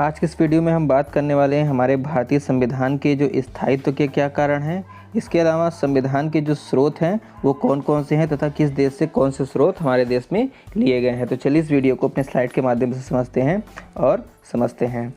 आज के इस वीडियो में हम बात करने वाले हैं हमारे भारतीय संविधान के जो स्थायित्व के क्या कारण हैं। इसके अलावा संविधान के जो स्रोत हैं वो कौन कौन से हैं तथा किस देश से कौन से स्रोत हमारे देश में लिए गए हैं। तो चलिए इस वीडियो को अपने स्लाइड के माध्यम से समझते हैं और समझते हैं।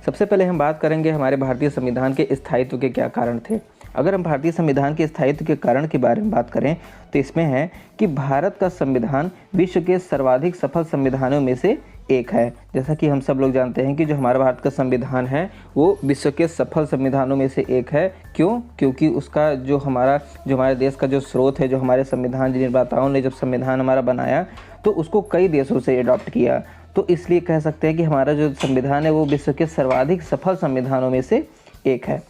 सबसे पहले हम बात करेंगे हमारे भारतीय संविधान के स्थायित्व के क्या कारण थे। अगर हम भारतीय संविधान के स्थायित्व के कारण के बारे में बात करें तो इसमें है कि भारत का संविधान विश्व के सर्वाधिक सफल संविधानों में से एक है। जैसा कि हम सब लोग जानते हैं कि जो हमारा भारत का संविधान है वो विश्व के सफल संविधानों में से एक है। क्यों? क्योंकि उसका जो हमारे देश का जो स्रोत है, जो हमारे संविधान निर्माताओं ने जब संविधान हमारा बनाया तो उसको कई देशों से अडॉप्ट किया। तो इसलिए कह सकते हैं कि हमारा जो संविधान है वो विश्व के सर्वाधिक सफल संविधानों में से एक है।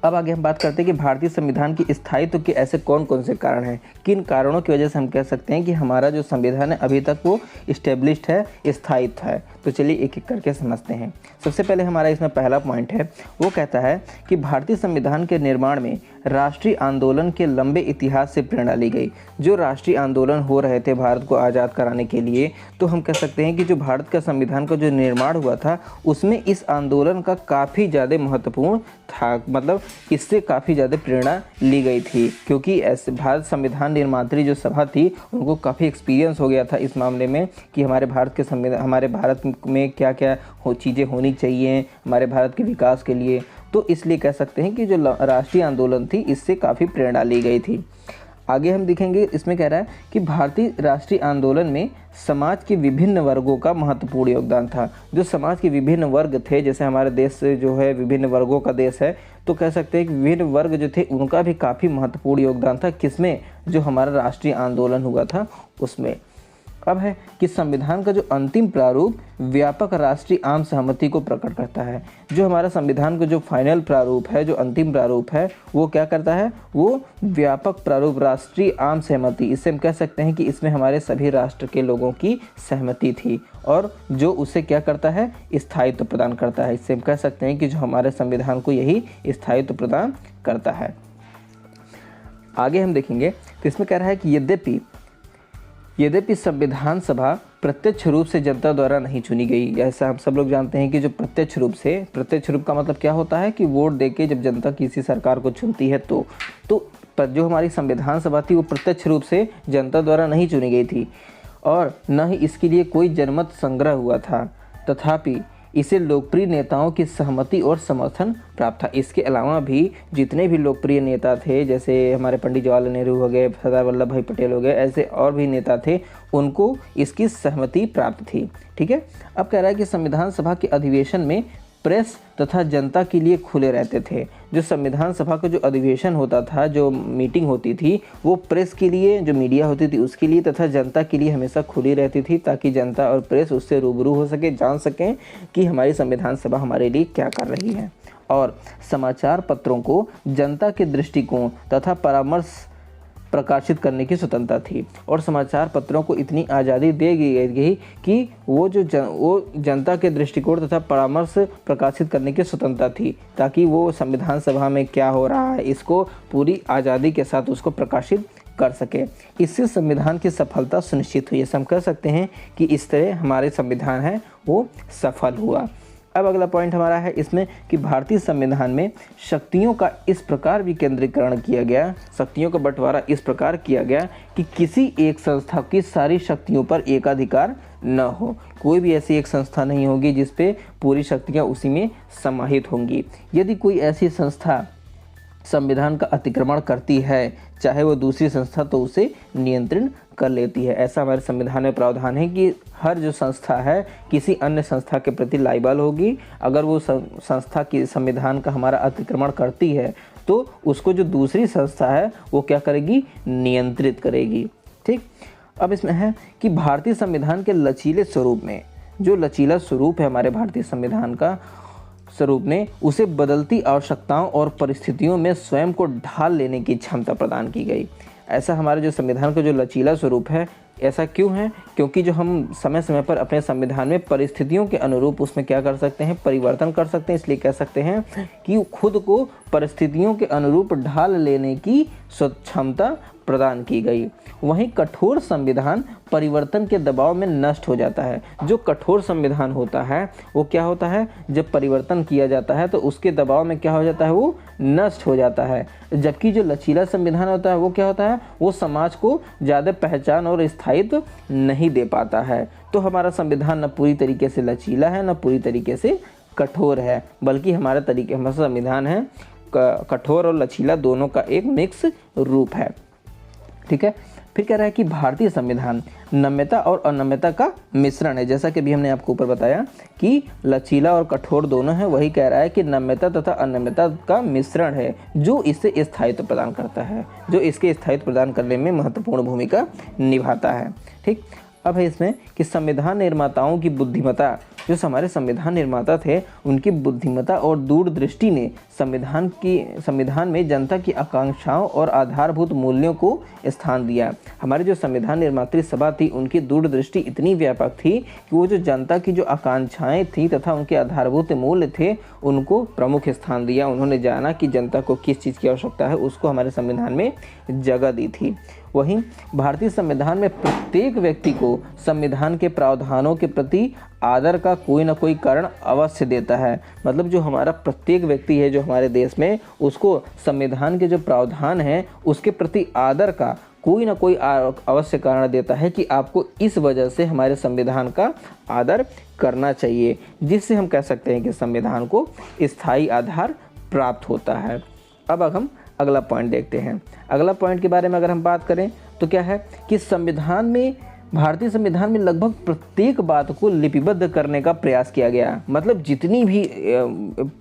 अब आगे हम बात करते हैं कि भारतीय संविधान की स्थायित्व के ऐसे कौन कौन से कारण हैं, किन कारणों की वजह से हम कह सकते हैं कि हमारा जो संविधान है अभी तक वो इस्टेब्लिश्ड है, स्थायित्व है। तो चलिए एक एक करके समझते हैं। सबसे पहले हमारा इसमें पहला पॉइंट है, वो कहता है कि भारतीय संविधान के निर्माण में राष्ट्रीय आंदोलन के लंबे इतिहास से प्रेरणा ली गई। जो राष्ट्रीय आंदोलन हो रहे थे भारत को आज़ाद कराने के लिए, तो हम कह सकते हैं कि जो भारत का संविधान का जो निर्माण हुआ था उसमें इस आंदोलन का काफ़ी ज़्यादा महत्वपूर्ण था, मतलब इससे काफ़ी ज़्यादा प्रेरणा ली गई थी। क्योंकि ऐसे भारत संविधान निर्मात्री जो सभा थी उनको काफ़ी एक्सपीरियंस हो गया था इस मामले में कि हमारे भारत में क्या क्या चीज़ें होनी चाहिए हमारे भारत के विकास के लिए। तो इसलिए कह सकते हैं कि जो राष्ट्रीय आंदोलन थी इससे काफ़ी प्रेरणा ली गई थी। आगे हम देखेंगे, इसमें कह रहा है कि भारतीय राष्ट्रीय आंदोलन में समाज के विभिन्न वर्गों का महत्वपूर्ण योगदान था। जो समाज के विभिन्न वर्ग थे, जैसे हमारे देश जो है विभिन्न वर्गों का देश है, तो कह सकते हैं कि विभिन्न वर्ग जो थे उनका भी काफ़ी महत्वपूर्ण योगदान था। किसमें? जो हमारा राष्ट्रीय आंदोलन हुआ था उसमें। अब है कि संविधान का जो अंतिम प्रारूप व्यापक राष्ट्रीय आम सहमति को प्रकट करता है। जो हमारा संविधान का जो फाइनल प्रारूप है, जो अंतिम प्रारूप है, वो क्या करता है? वो व्यापक प्रारूप राष्ट्रीय आम सहमति, इससे हम कह सकते हैं कि इसमें हमारे सभी राष्ट्र के लोगों की सहमति थी और जो उसे क्या करता है? स्थायित्व प्रदान करता है। इससे हम कह सकते हैं कि जो हमारे संविधान को यही स्थायित्व प्रदान करता है। आगे हम देखेंगे तो इसमें कह रहा है कि यद्यपि संविधान सभा प्रत्यक्ष रूप से जनता द्वारा नहीं चुनी गई। ऐसा हम सब लोग जानते हैं कि जो प्रत्यक्ष रूप का मतलब क्या होता है कि वोट देके जब जनता किसी सरकार को चुनती है तो जो हमारी संविधान सभा थी वो प्रत्यक्ष रूप से जनता द्वारा नहीं चुनी गई थी और न ही इसके लिए कोई जनमत संग्रह हुआ था। तथापि इसे लोकप्रिय नेताओं की सहमति और समर्थन प्राप्त था। इसके अलावा भी जितने भी लोकप्रिय नेता थे, जैसे हमारे पंडित जवाहरलाल नेहरू हो गए, सरदार वल्लभ भाई पटेल हो गए, ऐसे और भी नेता थे, उनको इसकी सहमति प्राप्त थी। ठीक है। अब कह रहा है कि संविधान सभा के अधिवेशन में प्रेस तथा जनता के लिए खुले रहते थे। जो संविधान सभा का जो अधिवेशन होता था, जो मीटिंग होती थी, वो प्रेस के लिए, जो मीडिया होती थी उसके लिए तथा जनता के लिए हमेशा खुली रहती थी, ताकि जनता और प्रेस उससे रूबरू हो सके, जान सकें कि हमारी संविधान सभा हमारे लिए क्या कर रही है। और समाचार पत्रों को जनता के दृष्टिकोण तथा परामर्श प्रकाशित करने की स्वतंत्रता थी और समाचार पत्रों को इतनी आज़ादी दे गई कि वो जनता के दृष्टिकोण तथा परामर्श प्रकाशित करने की स्वतंत्रता थी, ताकि वो संविधान सभा में क्या हो रहा है इसको पूरी आज़ादी के साथ उसको प्रकाशित कर सके। इससे संविधान की सफलता सुनिश्चित हुई। हम कह सकते हैं कि इस तरह हमारे संविधान है वो सफल हुआ। अब अगला पॉइंट हमारा है इसमें कि भारतीय संविधान में शक्तियों का इस प्रकार विकेंद्रीकरण किया गया, शक्तियों का बंटवारा इस प्रकार किया गया कि किसी एक संस्था की सारी शक्तियों पर एकाधिकार न हो। कोई भी ऐसी एक संस्था नहीं होगी जिस पे पूरी शक्तियां उसी में समाहित होंगी। यदि कोई ऐसी संस्था संविधान का अतिक्रमण करती है, चाहे वो दूसरी संस्था, तो उसे नियंत्रण कर लेती है। ऐसा हमारे संविधान में प्रावधान है कि हर जो संस्था है किसी अन्य संस्था के प्रति लायबल होगी। अगर वो संस्था की संविधान का हमारा अतिक्रमण करती है तो उसको जो दूसरी संस्था है वो क्या करेगी? नियंत्रित करेगी। ठीक। अब इसमें है कि भारतीय संविधान के लचीले स्वरूप में, जो लचीला स्वरूप है हमारे भारतीय संविधान का स्वरूप ने उसे बदलती आवश्यकताओं और परिस्थितियों में स्वयं को ढाल लेने की क्षमता प्रदान की गई। ऐसा हमारे जो संविधान का जो लचीला स्वरूप है, ऐसा क्यों है? क्योंकि जो हम समय समय पर अपने संविधान में परिस्थितियों के अनुरूप उसमें क्या कर सकते हैं? परिवर्तन कर सकते हैं। इसलिए कह सकते हैं कि खुद को परिस्थितियों के अनुरूप ढाल लेने की क्षमता प्रदान की गई। वहीं कठोर संविधान परिवर्तन के दबाव में नष्ट हो जाता है। जो कठोर संविधान होता है वो क्या होता है, जब परिवर्तन किया जाता है तो उसके दबाव में क्या हो जाता है, वो नष्ट हो जाता है। जबकि जो लचीला संविधान होता है वो क्या होता है, वो समाज को ज़्यादा पहचान और स्थायित्व नहीं दे पाता है। तो हमारा संविधान न पूरी तरीके से लचीला है, न पूरी तरीके से कठोर है, बल्कि हमारा संविधान है कठोर और लचीला दोनों का एक मिक्स रूप है। ठीक है। फिर कह रहा है कि भारतीय संविधान नम्यता और अनम्यता का मिश्रण है। जैसा कि अभी हमने आपको ऊपर बताया कि लचीला और कठोर दोनों है, वही कह रहा है कि नम्यता तथा अनम्यता का मिश्रण है जो इसे स्थायित्व प्रदान करता है, जो इसके स्थायित्व प्रदान करने में महत्वपूर्ण भूमिका निभाता है। ठीक। अब है इसमें कि संविधान निर्माताओं की बुद्धिमत्ता, जो हमारे संविधान निर्माता थे उनकी बुद्धिमत्ता और दूरदृष्टि ने संविधान में जनता की आकांक्षाओं और आधारभूत मूल्यों को स्थान दिया। हमारे जो संविधान निर्मात्री सभा थी उनकी दूरदृष्टि इतनी व्यापक थी कि वो जो जनता की जो आकांक्षाएं थी तथा उनके आधारभूत मूल्य थे उनको प्रमुख स्थान दिया। उन्होंने जाना कि जनता को किस चीज़ की आवश्यकता है, उसको हमारे संविधान में जगह दी थी। वहीं भारतीय संविधान में प्रत्येक व्यक्ति को संविधान के प्रावधानों के प्रति आदर का कोई ना कोई कारण अवश्य देता है। मतलब जो हमारा प्रत्येक व्यक्ति है जो हमारे देश में, उसको संविधान के जो प्रावधान हैं उसके प्रति आदर का कोई ना कोई अवश्य कारण देता है कि आपको इस वजह से हमारे संविधान का आदर करना चाहिए, जिससे हम कह सकते हैं कि संविधान को स्थायी आधार प्राप्त होता है। अब हम अगला पॉइंट देखते हैं। अगला पॉइंट के बारे में अगर हम बात करें तो क्या है कि भारतीय संविधान में लगभग प्रत्येक बात को लिपिबद्ध करने का प्रयास किया गया। मतलब जितनी भी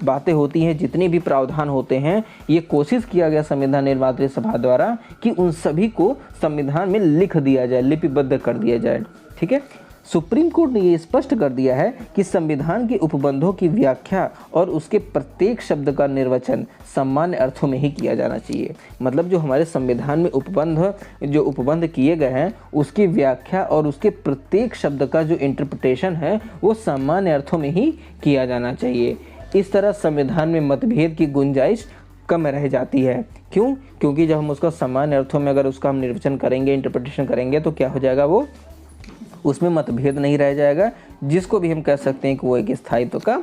बातें होती हैं, जितने भी प्रावधान होते हैं, ये कोशिश किया गया संविधान निर्मात्री सभा द्वारा कि उन सभी को संविधान में लिख दिया जाए, लिपिबद्ध कर दिया जाए। ठीक है। सुप्रीम कोर्ट ने ये स्पष्ट कर दिया है कि संविधान के उपबंधों की व्याख्या और उसके प्रत्येक शब्द का निर्वचन सामान्य अर्थों में ही किया जाना चाहिए। मतलब जो हमारे संविधान में उपबंध किए गए हैं उसकी व्याख्या और उसके प्रत्येक शब्द का जो इंटरप्रिटेशन है वो सामान्य अर्थों में ही किया जाना चाहिए। इस तरह संविधान में मतभेद की गुंजाइश कम रह जाती है। क्यों? क्योंकि जब हम उसका सामान्य अर्थों में अगर उसका हम निर्वचन करेंगे, इंटरप्रिटेशन करेंगे तो क्या हो जाएगा, वो उसमें मतभेद नहीं रह जाएगा, जिसको भी हम कह सकते हैं कि वो एक स्थायित्व का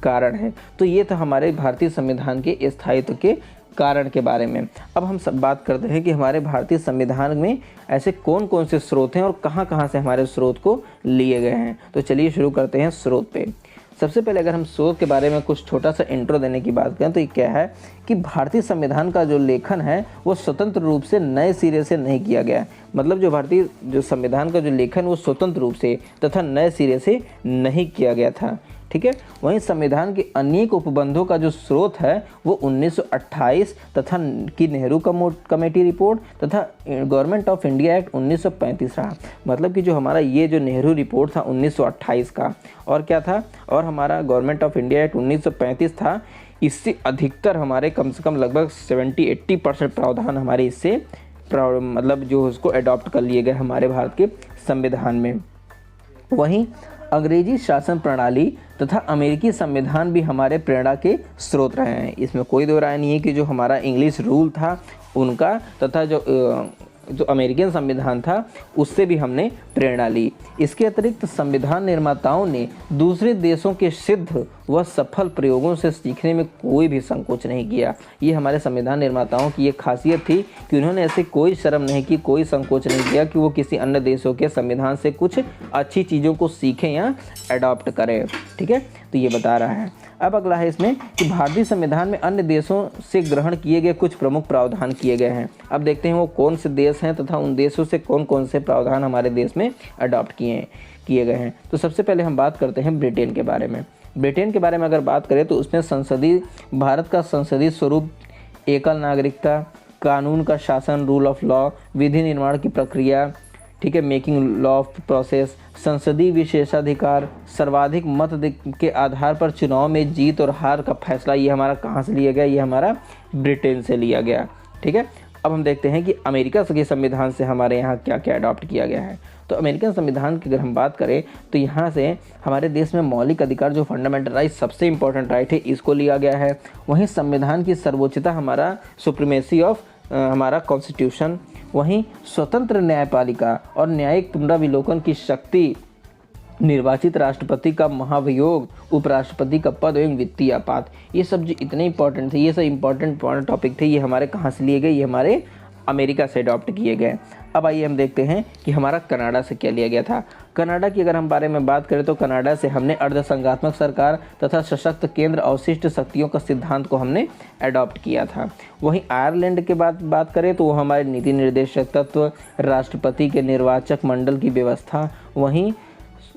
कारण है। तो ये था हमारे भारतीय संविधान के स्थायित्व के कारण के बारे में। अब हम सब बात करते हैं कि हमारे भारतीय संविधान में ऐसे कौन कौन से स्रोत हैं और कहाँ कहाँ से हमारे स्रोत को लिए गए हैं। तो चलिए शुरू करते हैं स्रोत पे। सबसे पहले अगर हम स्रोत के बारे में कुछ छोटा सा इंट्रो देने की बात करें तो ये क्या है कि भारतीय संविधान का जो लेखन है वो स्वतंत्र रूप से नए सिरे से नहीं किया गया। मतलब जो भारतीय जो संविधान का जो लेखन वो स्वतंत्र रूप से तथा नए सिरे से नहीं किया गया था। ठीक है। वहीं संविधान के अनेक उपबंधों का जो स्रोत है वो 1928 तथा की नेहरू कमेटी रिपोर्ट तथा गवर्नमेंट ऑफ इंडिया एक्ट 1935 रहा। मतलब कि जो हमारा ये जो नेहरू रिपोर्ट था 1928 का, और क्या था, और हमारा गवर्नमेंट ऑफ इंडिया एक्ट 1935 था। इससे अधिकतर हमारे कम से कम लगभग 70-80% प्रावधान हमारे इससे मतलब जो उसको अडॉप्ट कर लिए गए हमारे भारत के संविधान में। वहीं अंग्रेजी शासन प्रणाली तथा अमेरिकी संविधान भी हमारे प्रेरणा के स्रोत रहे हैं। इसमें कोई दो राय नहीं है कि जो हमारा इंग्लिश रूल था उनका तथा जो अमेरिकन संविधान था उससे भी हमने प्रेरणा ली। इसके अतिरिक्त संविधान निर्माताओं ने दूसरे देशों के सिद्ध व सफल प्रयोगों से सीखने में कोई भी संकोच नहीं किया। ये हमारे संविधान निर्माताओं की ये खासियत थी कि उन्होंने ऐसे कोई शर्म नहीं की, कोई संकोच नहीं किया कि वो किसी अन्य देशों के संविधान से कुछ अच्छी चीज़ों को सीखें या अडॉप्ट करें। ठीक है। तो ये बता रहा है। अब अगला है इसमें कि भारतीय संविधान में अन्य देशों से ग्रहण किए गए कुछ प्रमुख प्रावधान किए गए हैं। अब देखते हैं वो कौन से देश हैं तथा उन देशों से कौन कौन से प्रावधान हमारे देश में अडॉप्ट किए गए हैं। तो सबसे पहले हम बात करते हैं ब्रिटेन के बारे में। ब्रिटेन के बारे में अगर बात करें तो उसमें भारत का संसदीय स्वरूप, एकल नागरिकता, कानून का शासन, रूल ऑफ लॉ, विधि निर्माण की प्रक्रिया, ठीक है, मेकिंग लॉ ऑफ प्रोसेस, संसदीय विशेषाधिकार, सर्वाधिक मत के आधार पर चुनाव में जीत और हार का फैसला, ये हमारा कहाँ से लिया गया, ये हमारा ब्रिटेन से लिया गया। ठीक है। अब हम देखते हैं कि अमेरिका के संविधान से हमारे यहाँ क्या क्या अडॉप्ट किया गया है। तो अमेरिकन संविधान की अगर हम बात करें तो यहाँ से हमारे देश में मौलिक अधिकार जो फंडामेंटल राइट, सबसे इम्पोर्टेंट राइट है, इसको लिया गया है। वहीं संविधान की सर्वोच्चता, हमारा सुप्रीमेसी ऑफ हमारा कॉन्स्टिट्यूशन, वहीं स्वतंत्र न्यायपालिका और न्यायिक पुनराविलोकन की शक्ति, निर्वाचित राष्ट्रपति का महाभियोग, उपराष्ट्रपति का पद एवं वित्तीय आपात, ये सब जो इतने इंपॉर्टेंट थे, ये सब इंपॉर्टेंट टॉपिक थे, ये हमारे कहाँ से लिए गए, ये हमारे अमेरिका से अडॉप्ट किए गए। अब आइए हम देखते हैं कि हमारा कनाडा से क्या लिया गया था। कनाडा की अगर हम बारे में बात करें तो कनाडा से हमने अर्धसंघात्मक सरकार तथा सशक्त केंद्र अवशिष्ट शक्तियों का सिद्धांत को हमने अडॉप्ट किया था। वहीं आयरलैंड के बात करें तो वो हमारे नीति निर्देशक तत्व, राष्ट्रपति के निर्वाचक मंडल की व्यवस्था, वहीं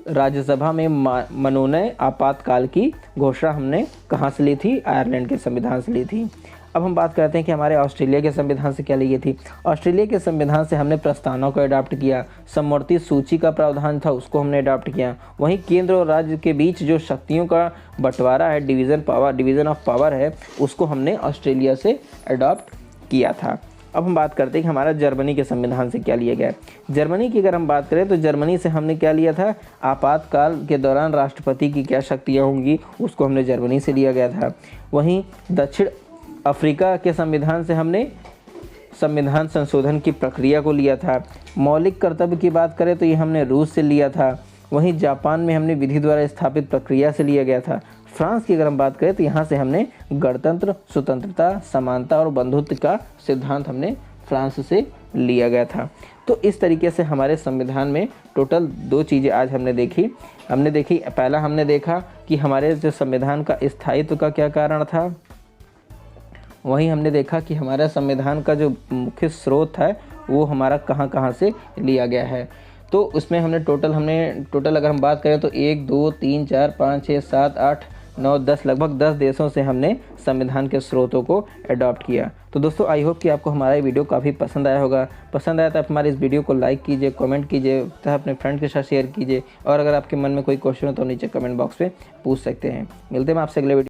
राज्यसभा में मनोनय आपातकाल की घोषणा हमने कहाँ से ली थी, आयरलैंड के संविधान से ली थी। अब हम बात करते हैं कि हमारे ऑस्ट्रेलिया के संविधान से क्या ली थी। ऑस्ट्रेलिया के संविधान से हमने प्रस्तावना को अडॉप्ट किया, समवर्ती सूची का प्रावधान था उसको हमने अडॉप्ट किया। वहीं केंद्र और राज्य के बीच जो शक्तियों का बंटवारा है, डिवीज़न ऑफ पावर है, उसको हमने ऑस्ट्रेलिया से अडॉप्ट किया था। अब हम बात करते हैं कि हमारा जर्मनी के संविधान से क्या लिया गया। जर्मनी की अगर हम बात करें तो जर्मनी से हमने क्या लिया था, आपातकाल के दौरान राष्ट्रपति की क्या शक्तियाँ होंगी, उसको हमने जर्मनी से लिया गया था। वहीं दक्षिण अफ्रीका के संविधान से हमने संविधान संशोधन की प्रक्रिया को लिया था। मौलिक कर्तव्य की बात करें तो ये हमने रूस से लिया था। वहीं जापान में हमने विधि द्वारा स्थापित प्रक्रिया से लिया गया था। फ्रांस की अगर हम बात करें तो यहाँ से हमने गणतंत्र, स्वतंत्रता, समानता और बंधुत्व का सिद्धांत हमने फ्रांस से लिया गया था। तो इस तरीके से हमारे संविधान में टोटल 2 चीज़ें आज हमने देखी। पहला हमने देखा कि हमारे जो संविधान का स्थायित्व का क्या कारण था। वहीं हमने देखा कि हमारा संविधान का जो मुख्य स्रोत है वो हमारा कहाँ कहाँ से लिया गया है। तो उसमें हमने टोटल अगर हम बात करें तो 1 2 3 4 5 6 7 8 9 10 लगभग 10 देशों से हमने संविधान के स्रोतों को अडॉप्ट किया। तो दोस्तों आई होप कि आपको हमारा ये वीडियो काफ़ी पसंद आया होगा। पसंद आया तो आप हमारे इस वीडियो को लाइक कीजिए, कमेंट कीजिए तथा अपने फ्रेंड के साथ शेयर कीजिए। और अगर आपके मन में कोई क्वेश्चन हो तो नीचे कमेंट बॉक्स में पूछ सकते हैं। मिलते हैं आपसे अगले वीडियो।